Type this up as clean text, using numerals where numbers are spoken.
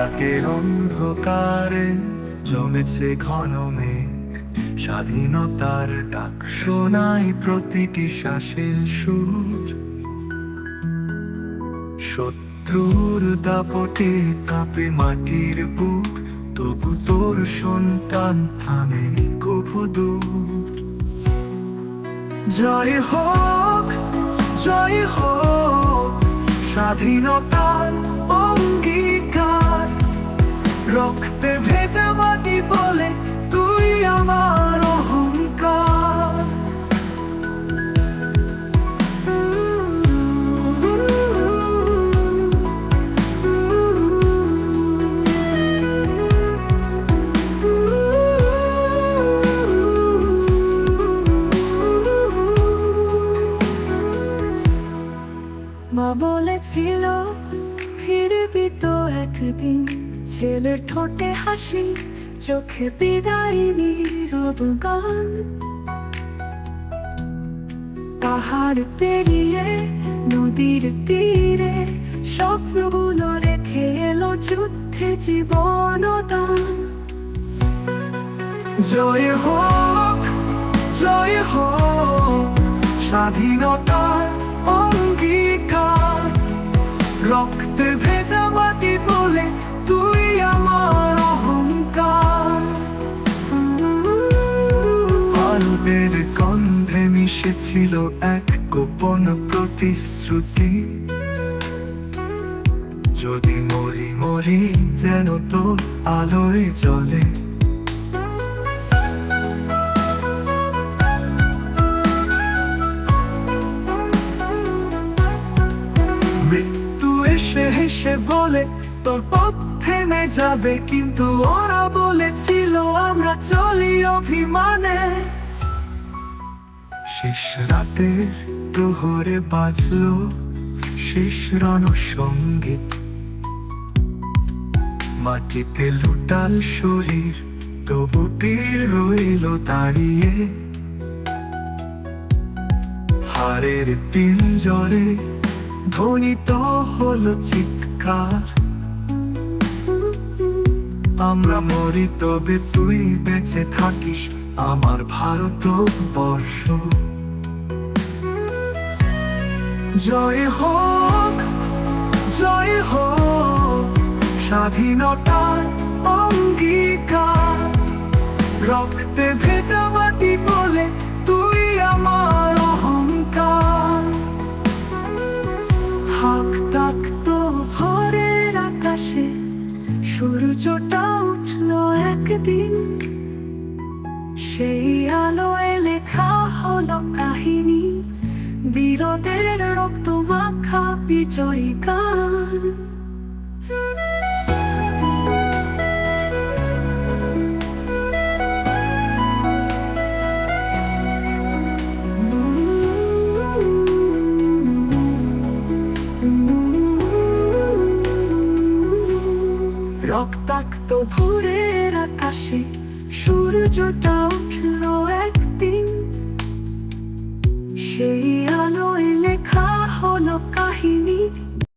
রাতের অন্ধকারে জমেছে ঘন মেঘ, স্বাধীনতার ডাক শোনায় প্রতিটি শ্বাসের সুর। শত্রুর দাপটে কাঁপে মাটির বুক, তবু তোর সন্তান থামেনি কভু দূর। জয় হোক, জয় হোক স্বাধীনতার অঙ্গীকার। রক্তে ভেজা মাটি বলে তুই আমার অহংকার। মা বলেছিল ফিরবি তো একদিন, ছেলের ঠোঁটে হাসি, চোখে বিদায় নীরব গান। পাহাড় পেরিয়ে নদীর তীরে স্বপ্নগুলো রেখে এলো যুদ্ধে জীবন দান। জয় হোক, জয় হোক স্বাধীনতার অঙ্গীকার। রক্তে ভেজা মাটি বলে তুই আমার অহংকার। আলোদের গন্ধে মিশেছিল এক গোপন প্রতিশ্রুতি, যদি মরি মরি যেন তোর আলোয় জ্বলে। মৃত্যু এসে হেসে বলে তোর পথ থেমে যাবে, কিন্তু ওরা বলেছিল আমরা চলি অভিমানে। শেষ রাতের প্রহরে বাজলো শেষ রণসঙ্গীত, মাটিতে লুটাল শরীর তবু তীর রইল দাঁড়িয়ে। হারের পিঞ্জরে ধ্বনিত হলো চিৎকার, আমরা মরি তবে তুই বেঁচে থাকিস আমার ভারতবর্ষ। জয় হোক, জয় হোক স্বাধীনতার অঙ্গীকার। রক্তে ভেজা মাটি বলে তুই আমার অহংকার। হাক ডাকতো ভোরের আকাশে, সূর্যটা উঠলো একদিন। সেই আলোয় লেখা হলো কাহিনী, বীরদের রক্ত মাখা বিজয়ী গান। রক্তাক্ত ভোরের আকাশে সূর্যটা উঠলো একদিন। সেই